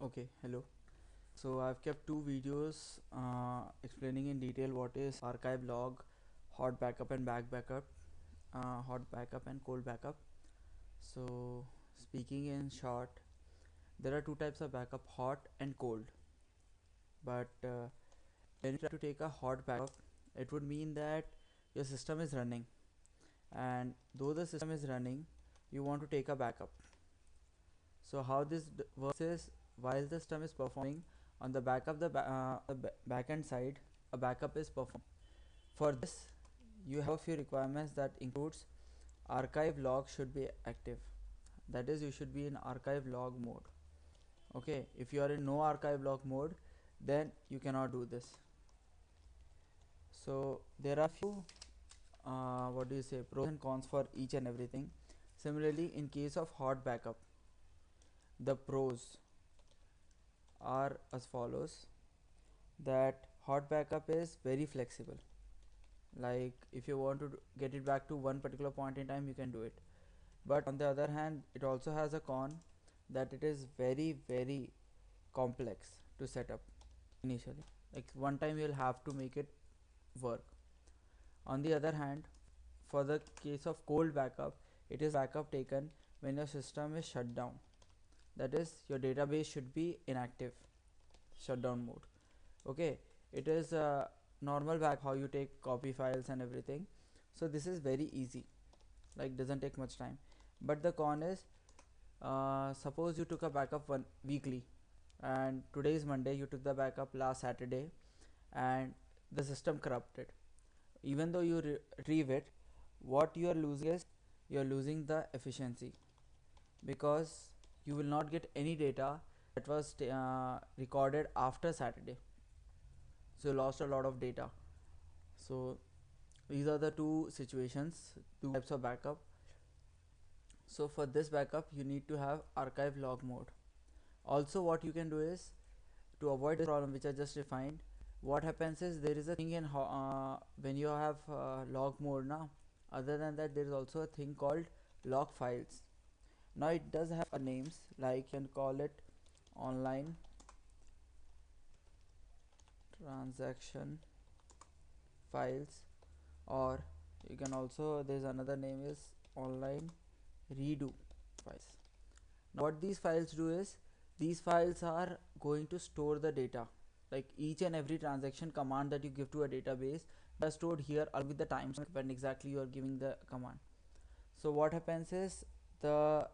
Okay, hello. So I've kept two videos explaining in detail what is archive log, hot backup and back backup, hot backup and cold backup. So speaking in short, there are two types of backup, hot and cold. But when you try to take a hot backup, it would mean that your system is running, and though the system is running, you want to take a backup. So how this works is, while the system is performing, on the backup the backend side, a backup is performed. For this, you have a few requirements that includes archive log should be active. That is, you should be in archive log mode. Okay, if you are in no archive log mode, then you cannot do this. So there are few what do you say, pros and cons for each and everything. Similarly, in case of hot backup, the pros are as follows: that hot backup is very flexible. Like if you want to get it back to one particular point in time, you can do it. But on the other hand, it also has a con, that it is very complex to set up initially. Like one time you'll have to make it work. On the other hand, for the case of cold backup, it is backup taken when your system is shut down. That is, your database should be inactive, shutdown mode. Okay, it is a normal back how you take copy files and everything. So this is very easy, like doesn't take much time. But the con is, suppose you took a backup one weekly, and today is Monday, you took the backup last Saturday, and the system corrupted. Even though you retrieve it, what you are losing is, you are losing the efficiency, because you will not get any data that was recorded after Saturday. So you lost a lot of data. So these are the two situations, two types of backup. So for this backup, you need to have archive log mode. Also, what you can do is, to avoid this problem which I just defined, what happens is, there is a thing in when you have log mode now. Other than that, there is also a thing called log files. Now it does have names, like you can call it online transaction files, or you can also, there's another name is online redo files. Now what these files do is, these files are going to store the data. Like each and every transaction command that you give to a database are stored here along with the timestamp when exactly you are giving the command. So what happens is, the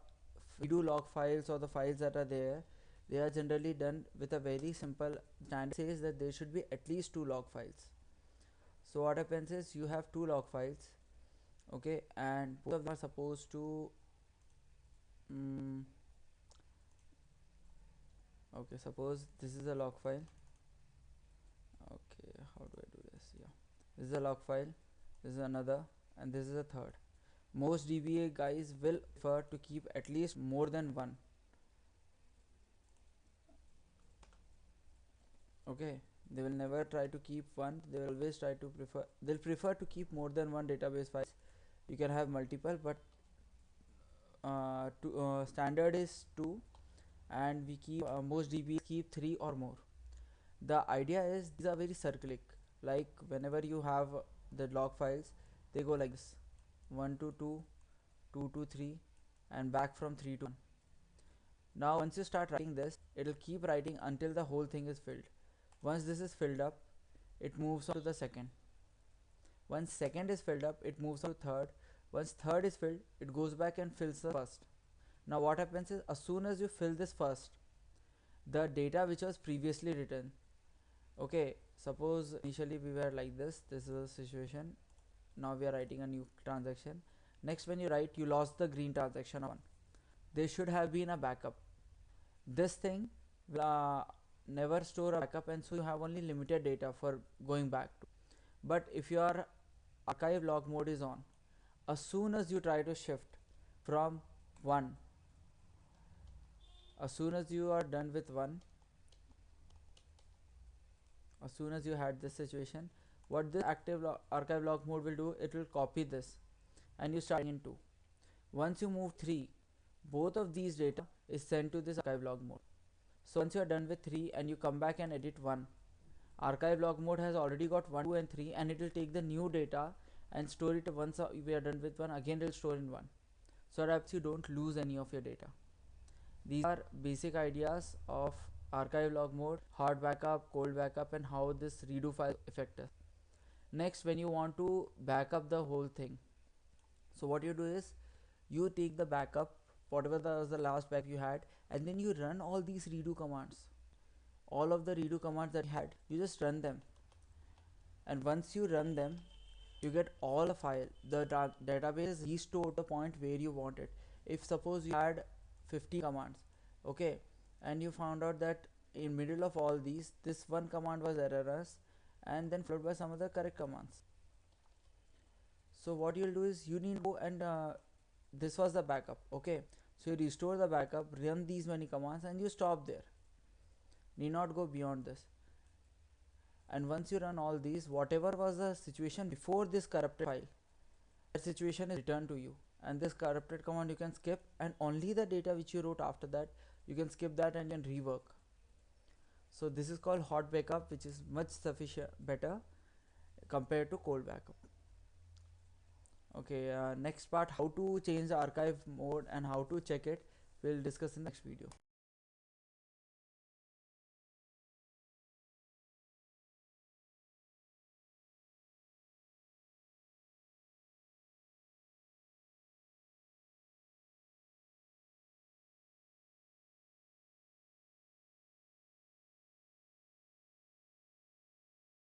redo log files, or the files that are there, they are generally done with a very simple standard. Says that there should be at least two log files. So what happens is, you have two log files, okay, and both of them are supposed to okay, suppose this is a log file. Okay, how do I do this? Yeah, this is a log file, this is another, and this is a third. Most DBA guys will prefer to keep at least more than one. Okay, they will never try to keep one, they will always try to they'll prefer to keep more than one database files. You can have multiple, but standard is two, and we keep most DBs keep three or more. The idea is, these are very cyclic. Like whenever you have the log files, they go like this: 1 to 2, 2 to 3, and back from 3 to 1. Now once you start writing this, it will keep writing until the whole thing is filled. Once this is filled up, it moves on to the second. Once second is filled up, it moves on to third. Once third is filled, it goes back and fills the first. Now what happens is, as soon as you fill this first, the data which was previously written, okay, suppose initially we were like this is a situation. Now we are writing a new transaction. Next, when you write, you lost the green transaction on, there should have been a backup. This thing will never store a backup, and so you have only limited data for going back to. But if your archive log mode is on, as soon as you try to shift from one, as soon as you are done with one, as soon as you had this situation, what this archive log mode will do, it will copy this, and you start in 2. Once you move 3, both of these data is sent to this archive log mode. So once you are done with 3 and you come back and edit 1, archive log mode has already got 1, 2 and 3, and it will take the new data and store it. Once we are done with 1, again it will store in 1, so that you don't lose any of your data. These are basic ideas of archive log mode, hard backup, cold backup, and how this redo file affect us. Next, when you want to backup the whole thing, so what you do is you take the backup, whatever was the last backup you had, and then you run all these redo commands. All of the redo commands that you had, you just run them, and once you run them, you get all the file. The database is restored to the point where you want it. If suppose you had 50 commands, okay, and you found out that in middle of all these, this one command was errorless, and then followed by some other correct commands. So what you'll do is you need to go and this was the backup, okay, so you restore the backup, run these many commands, and you stop there. Need not go beyond this. And once you run all these, whatever was the situation before this corrupted file, that situation is returned to you, and this corrupted command you can skip, and only the data which you wrote after that you can skip that and can rework. So this is called hot backup, which is much sufficient better compared to cold backup. Okay, next part, how to change the archive mode and how to check it, we'll discuss in the next video.